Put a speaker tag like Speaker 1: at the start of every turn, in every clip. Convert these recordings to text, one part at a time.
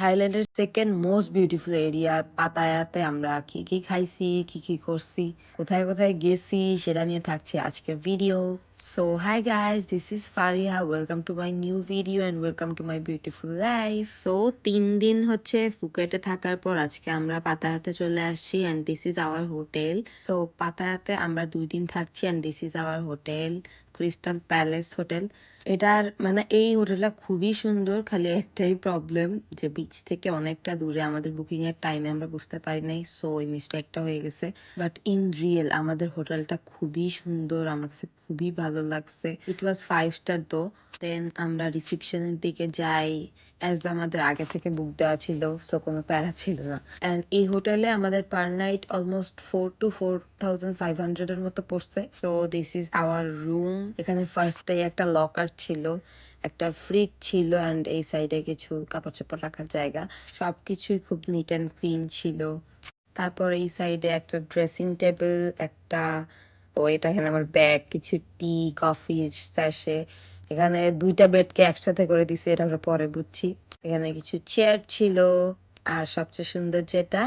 Speaker 1: থাইল্যান্ডের second most beautiful area পাতায়াতে আমরা কি কি খাইছি, কি কি করছি, কোথায় কোথায় গেছি সেটা নিয়ে থাকছে আজকের video. So hi guys, this is Faria, welcome to my new video and welcome to my beautiful life. So 3 দিন হচ্ছে ফুকেটে থাকার পর আজকে আমরা পাতায়াতে চলে আসছি and this is our hotel. So পাতায়াতে আমরা 2 দিন থাকছি and this is our hotel, crystal palace hotel. এটার মানে এই হোটেলটা খুবই সুন্দর, খালি একটাই প্রবলেম যে বিচ থেকে অনেকটা দূরে, আমাদের বুকিং এর টাইমে আমরা বুঝতে পারি নাই, সো ওই মিস্টেকটা হয়ে গেছে। বাট ইন রিয়েল আমাদের হোটেলটা খুবই সুন্দর, আমার কাছে খুবই ভালো লাগছে। ইট ওয়াজ 5 স্টার দো। দেন আমরা রিসেপশনের দিকে যাই, অ্যাজ আমাদের আগে থেকে বুক দেওয়া ছিল, সো কোনো প্যারা ছিল না। অ্যান্ড এই হোটেলে আমাদের পার নাইট অলমোস্ট 4 to 4,500 এর মতো পড়ছে। So this is our room. এখানে ফার্স্টে একটা লকার ছিল, একটা ফ্রিজ ছিল অ্যান্ড এই সাইডে কিছু কাপড় চোপড় রাখার জায়গা। সবকিছুই খুব নিট অ্যান্ড ক্লিন ছিল। তারপর এই সাইডে একটা ড্রেসিং টেবিল, একটা এটা এখানে আমার ব্যাগ, কিছু টি কফি স্যাশে। এখানে 2টা বেডকে একসাথে করে দিছে, এটা আমরা পরে বুঝছি। এখানে কিছু চেয়ার ছিল। আর সবচেয়ে সুন্দর যেটা,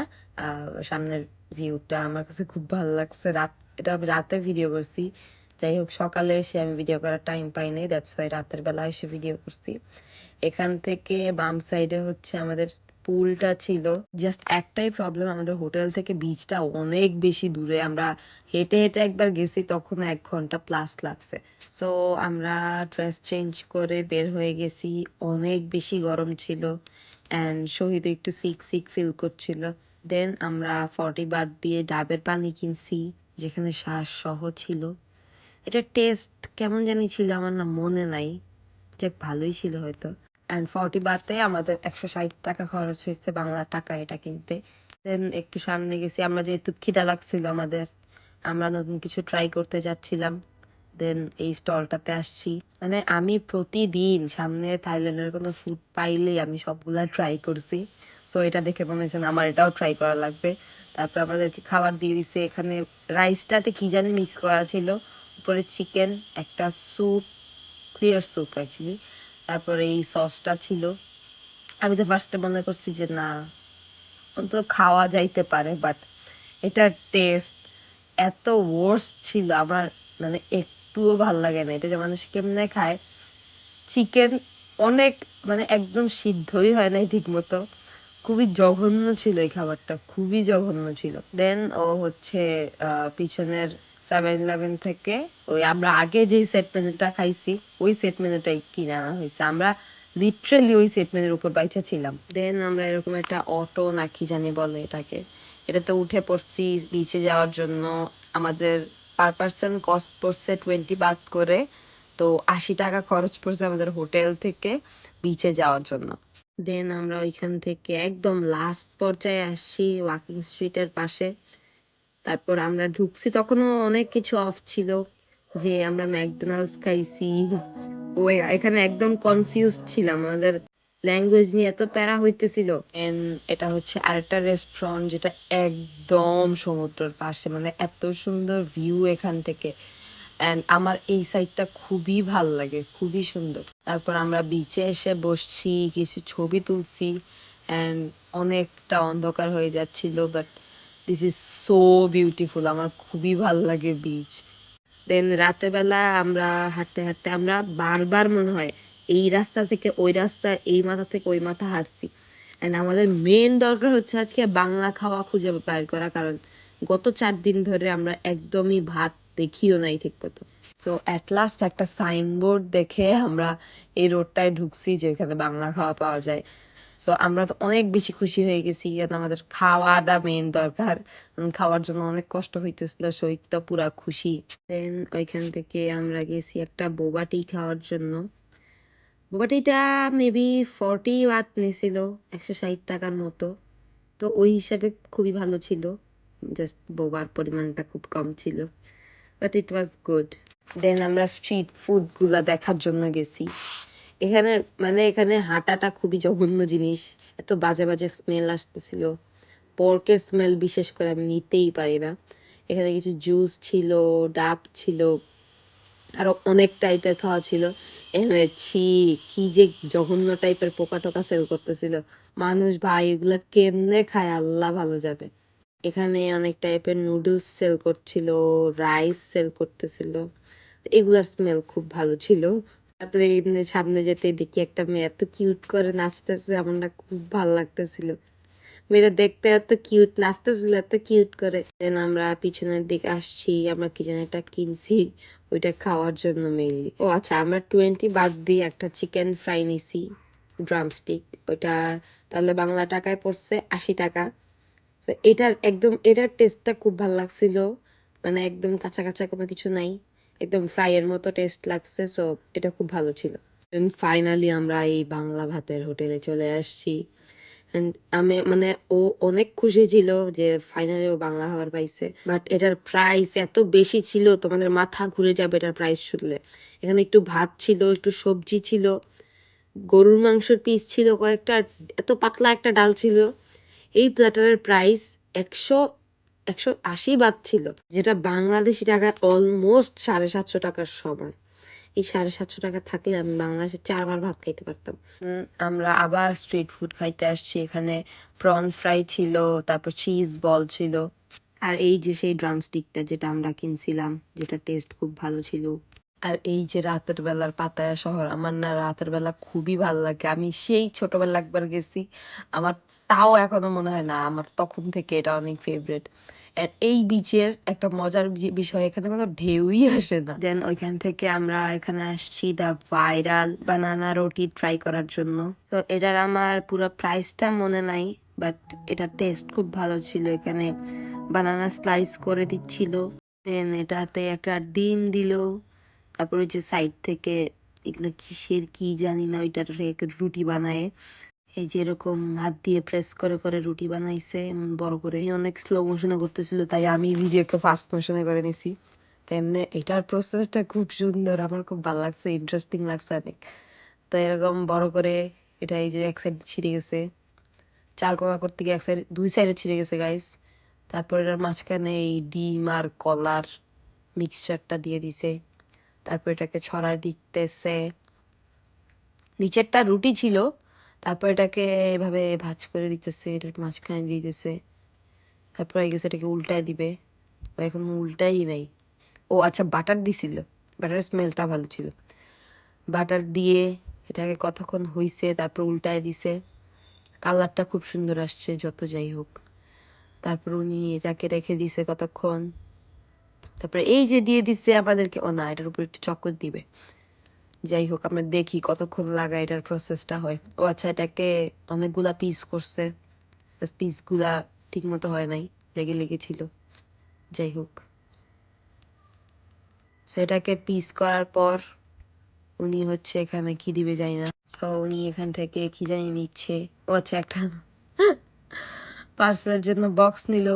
Speaker 1: সামনের ভিউটা আমার কাছে খুব ভালো লাগছে। এটা আমি রাতে ভিডিও করছি, যাই হোক সকালে এসে আমি ভিডিও করার টাইম পাই নাই, দ্যাটস ওয়াই রাতের বেলা এসে ভিডিও করছি। এখান থেকে বাম সাইডে হচ্ছে আমাদের পুলটা ছিল। জাস্ট একটাই প্রবলেম, আমাদের হোটেল থেকে বিচটা অনেক বেশি দূরে। আমরা হেঁটে হেঁটে একবার গেছি, তখন 1 ঘন্টা প্লাস লাগছে। সো আমরা ড্রেস চেঞ্জ করে বের হয়ে গেছি, অনেক বেশি গরম ছিল অ্যান্ড শহীদ একটু সিক সিক ফিল করছিল। দেন আমরা 40 বাদ দিয়ে ডাবের পানি কিনছি, যেখানে শ্বাস সহ ছিল। এটা টেস্ট কেমন জানি ছিল, আমার না মনে নাই, যাক ভালোই ছিল হয়তো। অ্যান্ড 40 বাতে আমাদের 160 টাকা খরচ হয়েছে বাংলা টাকা এটা কিনতে। দেন একটু সামনে গেছি, আমরা যেহেতু খিদা লাগছিল আমাদের, আমরা নতুন কিছু ট্রাই করতে যাচ্ছিলাম। দেন এই স্টলটাতে আসছি। মানে আমি প্রতিদিন সামনে থাইল্যান্ডের কোনো ফুড পাইলেই আমি সবগুলা ট্রাই করছি। সো এটা দেখে মনে হচ্ছে না, আমার এটাও ট্রাই করা লাগবে। তারপর আমাদেরকে খাবার দিয়ে দিছে। এখানে রাইসটাতে কি জানি মিক্স করা ছিল, উপরে চিকেন, একটা স্যুপ, ক্লিয়ার স্যুপ অ্যাকচুয়ালি। তারপরে এই সসটা ছিল। আমি তো ফার্স্টে মনে করছি যে না, অন্তত খাওয়া যাইতে পারে, বাট এটার টেস্ট এত ওয়ার্স্ট ছিল, আমার মানে একটুও ভাল লাগে না। এটা যে মানুষ কেমনে খায়, চিকেন অনেক মানে একদম সিদ্ধই হয় নাই ঠিক মতো, খুবই জঘন্য ছিল এই খাবারটা, খুবই জঘন্য ছিল। দেন ও হচ্ছে পিছনের 7-Eleven থেকে ওই আমরা আগে যে সেট মেনুটা খাইছি, ওই সেট মেনুটাই কিনে আনা হয়েছে। আমরা লিটারালি ওই সেট মেনুর উপর বাইচা ছিলাম। দেন আমরা এরকম একটা অটো না কি জানি বলে এটাকে, এটাতে উঠে পড়ছি বিচে যাওয়ার জন্য। আমাদের পার পার্সন কস্ট পড়ছে 20 বাত করে, তো 80 টাকা খরচ পড়ছে আমাদের হোটেল থেকে বিচে যাওয়ার জন্য। দেন আমরা ওইখান থেকে একদম লাস্ট পর্যায়ে আসছি, ওয়াকিং স্ট্রিটের পাশে। তারপর আমরা ঢুকছি, তখনও অনেক কিছু অফ ছিল, যে আমরা ম্যাকডোনাল্ডস খাইছি। ওই এখানে একদম কনফিউজড ছিলাম, আমাদের ল্যাঙ্গুয়েজ নিয়ে এত প্যারা হইতেছিল। এন্ড এটা হচ্ছে আরেকটা রেস্টুরেন্ট, যেটা একদম সমুদ্রের পাশে, মানে এত সুন্দর ভিউ এখান থেকে। অ্যান্ড আমার এই সাইডটা খুবই ভাল লাগে, খুবই সুন্দর। তারপর আমরা বিচে এসে বসছি, কিছু ছবি তুলছি অ্যান্ড অনেকটা অন্ধকার হয়ে যাচ্ছিল, but this is so beautiful, আমার খুবই ভাল লাগে বিচ। দেন রাতের বেলা আমরা হাঁটতে হাঁটতে আমরা বারবার মনে হয় এই রাস্তা থেকে ওই রাস্তা, এই মাথা থেকে ওই মাথা হাঁটছি। এন্ড আমাদের মেন দরকার হচ্ছে আজকে বাংলা খাওয়া খুঁজে বের করা, কারণ গত 4 দিন ধরে আমরা একদমই ভাত দেখিও নাই ঠিক মতো। সো অ্যাট লাস্ট একটা সাইনবোর্ড দেখে আমরা এই রোডটায় ঢুকছি, যেখানে বাংলা খাওয়া পাওয়া যায়। সো আমরা তো অনেক বেশি খুশি হয়ে গেছি, কারণ আমাদের খাওয়াটা মেন দরকার। খাওয়ার জন্য অনেক কষ্ট হইতেছিল, শরীরটা পুরা খুশি। দেন ওইখান থেকে আমরা গেছি একটা বোবা টি খাওয়ার জন্য। বোবা টিটা মেবি 40 বাত নিছিল, 160 টাকার মতো। তো ওই হিসাবে খুবই ভালো ছিল, জাস্ট বোবার পরিমাণটা খুব কম ছিল, বাট ইট ওয়াজ গুড। দেন আমরা স্ট্রিট ফুড গুলা দেখার জন্য গেছি। এখানে মানে এখানে হাঁটাটা খুবই জঘন্য জিনিস, এত বাজে বাজে স্মেল আসতেছিল। পর্কের স্মেল বিশেষ করে আমি নিতেই পারি না। এখানে কিছু জুস ছিল, ডাব ছিল, আরো অনেক টাইপের খাওয়া ছিল। এমনি ছি, কি যে জঘন্য টাইপের পোকা টোকা সেল করতেছিল। মানুষ ভাই এগুলা কেমনে খায় আল্লাহ ভালো জানে। এখানে অনেক টাইপের নুডলস সেল করছিল, রাইস সেল করতেছিল। এগুলার স্মেল খুব ভালো ছিল। তারপরে এমনি সামনে যেতে দেখি একটা মেয়ে এত কিউট করে নাচতেছে, আমার না খুব ভালো লাগতেছিল। মেয়েটা দেখতে এত কিউট, নাচতেছিল এত কিউট করে। দেন আমরা পিছনের দিকে আসছি, আমরা কি যেন একটা কিনছি ওইটা খাওয়ার জন্য মেইনলি। ও আচ্ছা, আমরা 20 বাদ দিয়ে একটা চিকেন ফ্রাই নিছি, ড্রামস্টিক। ওইটা তাহলে বাংলা টাকায় পড়ছে 80 টাকা। তো এটার টেস্টটা খুব ভালো লাগছিল। মানে একদম কাঁচা কাঁচা কোনো কিছু নাই, একদম ফ্রাই এর মতো টেস্ট লাগছে। সো এটা খুব ভালো ছিল। ফাইনালি আমরা এই বাংলা ভাতের হোটেলে চলে আসছি। And আমি মানে ও অনেক খুশি ছিল যে ফাইনালি ও বাংলা খাবার পাইছে, বাট এটার প্রাইস এত বেশি ছিল তোমাদের মাথা ঘুরে যাবে এটার প্রাইস শুনলে। এখানে একটু ভাত ছিল, একটু সবজি ছিল, গরুর মাংসের পিস ছিল কয়েকটা, আর এত পাতলা একটা ডাল ছিল। এই প্ল্যাটারের প্রাইস 180 বাত ছিল, যেটা বাংলাদেশি টাকায় অলমোস্ট 750 টাকার সমান। এই 750 টাকা থাকলে আমি বাংলাদেশে 4 বার ভাত খাইতে পারতাম। আমরা আবার স্ট্রিট ফুড খাইতে আসছি। এখানে প্রন ফ্রাই ছিল, তারপর চিজ বল ছিল, আর এই যে সেই ড্রামস্টিকটা যেটা আমরা কিনছিলাম, যেটা টেস্ট খুব ভালো ছিল। আর এই যে রাতের বেলার পাতায়া শহর, আমার না রাতের বেলা খুবই ভালো লাগে। আমি সেই ছোটবেলা একবার গেছি, আমার তাও এখনো মনে হয় না, আমার তখন থেকে এটা অনেক ফেভারিট। এই বিচের একটা মজার বিষয়, এখানে কোনো ঢেউই আসে না। দেন ওইখান থেকে আমরা এখানে আসছি দ্য ভাইরাল বানানা রুটি ট্রাই করার জন্য। তো এটার আমার পুরো প্রাইসটা মনে নাই, বাট এটা টেস্ট খুব ভালো ছিল। এখানে বানানা স্লাইস করে দিচ্ছিল, দেন এটাতে একটা ডিম দিল, তারপর ওই যে সাইড থেকে এগুলো কিসের কি জানি না, ওইটার রুটি বানায়। এই যে এরকম হাত দিয়ে প্রেস করে করে রুটি বানাইছে এমন বড় করে। অনেক স্লো মোশনে করতেছিল, তাই আমি ভিডিওকে ফাস্ট মোশনে করে নিছি। তেমনি এটার প্রসেসটা খুব সুন্দর, আমার খুব ভালো লাগছে, ইন্টারেস্টিং লাগছে অনেক। তো এরকম বড় করে এটা, এই যে এক সাইড ছিঁড়ে গেছে, 4 কোনা করতে গিয়ে এক সাইড, 2 সাইডে ছিঁড়ে গেছে গাইস। তারপর এটার মাঝখানে এই ডিম আর কলার মিক্সচারটা দিয়ে দিছে। তারপর এটাকে ছড়ায় দিতেছে। নিচেরটা রুটি ছিল, তারপর এটাকে এভাবে ভাঁজ করে দিতেছে, এটার মাঝখানে দিতেছে। তারপর এই গেছে এটাকে উল্টায় দিবে। ও এখন উল্টাই নাই। ও আচ্ছা, বাটার দিছিল, বাটার স্মেলটা ভালো ছিল। বাটার দিয়ে এটাকে কতক্ষণ হইছে, তারপর উল্টায় দিছে। কালারটা খুব সুন্দর আসছে, যত যাই হোক। তারপর উনি এটাকে রেখে দিছে কতক্ষণ। তারপরে এই যে দিয়ে দিচ্ছে আমাদেরকে, ও না, এটার উপর একটু চকলেট দিবে। যাই হোক, আমরা দেখি কতক্ষণ লাগায় এটার প্রসেসটা হয়। ও আচ্ছা, এটাকে অনেকগুলা পিস করছে, পিসগুলা ঠিক মতো হয় নাই, লেগে লেগেছিল। যাই হোক, সেটাকে পিস করার পর উনি হচ্ছে এখানে কি দিবে জানি না। সো উনি এখান থেকে কি জানি নিচ্ছে। ও আচ্ছা, একটা পার্সেলের জন্য বক্স নিল।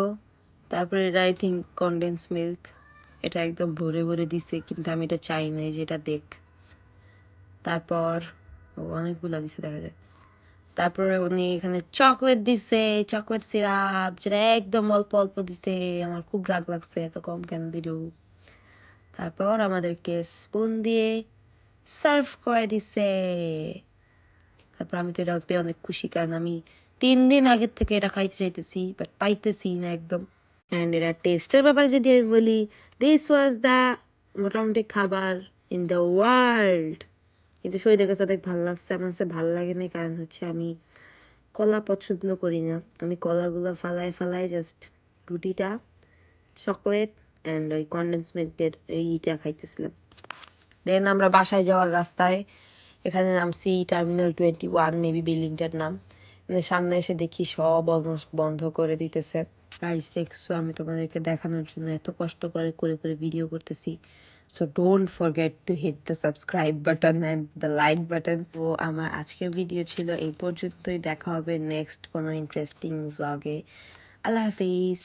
Speaker 1: তারপরে এটা আই থিঙ্ক কনডেন্স মিল্ক, এটা একদম ভরে ভরে দিছে, কিন্তু আমি এটা চাই না, যেটা দেখ। তারপর অনেকগুলা দিছে দেখা যায়। তারপরে উনি এখানে চকলেট দিছে, চকলেট সিরাপ, যেটা একদম অল্প অল্প দিছে। আমার খুব রাগ লাগছে, এত কম কেন দিল। তারপর আমাদেরকে স্পুন দিয়ে সার্ভ করে দিছে। তারপর আমি তো এটা পেয়ে অনেক খুশি, কারণ আমি 3 দিন আগের থেকে এটা খাইতে চাইতেছি, বাট পাইতেছি না একদম। অ্যান্ড এটা টেস্টের ব্যাপারে যদি আমি বলি, দিস ওয়াজ দ্য মোটামুটি খাবার ইন দ্য ওয়ার্ল্ড। কিন্তু শহীদের কাছে অনেক ভালো লাগছে, আমার কাছে ভালো লাগেনি, কারণ হচ্ছে আমি কলা পছন্দ করি না। আমি কলাগুলো ফালায় ফালায় জাস্ট রুটিটা, চকলেট অ্যান্ড ওই কনডেন্স মিল্কের এইটা খাইতেছিলাম। দেন আমরা বাসায় যাওয়ার রাস্তায় এখানে নামছি, টার্মিনাল 21 মেবি বিল্ডিংটার নাম। সামনে এসে দেখি সব অলমোস্ট বন্ধ করে দিতেছে। গাইস দেখছো, আমি তোমাদেরকে দেখানোর জন্য এত কষ্ট করে করে করে ভিডিও করতেছি। So don't forget to hit the subscribe button and the like button. তো আমার আজকের ভিডিও ছিল এই পর্যন্তই, দেখা হবে নেক্সট কোনো ইন্টারেস্টিং ভ্লগে। আল্লাহ হাফিজ।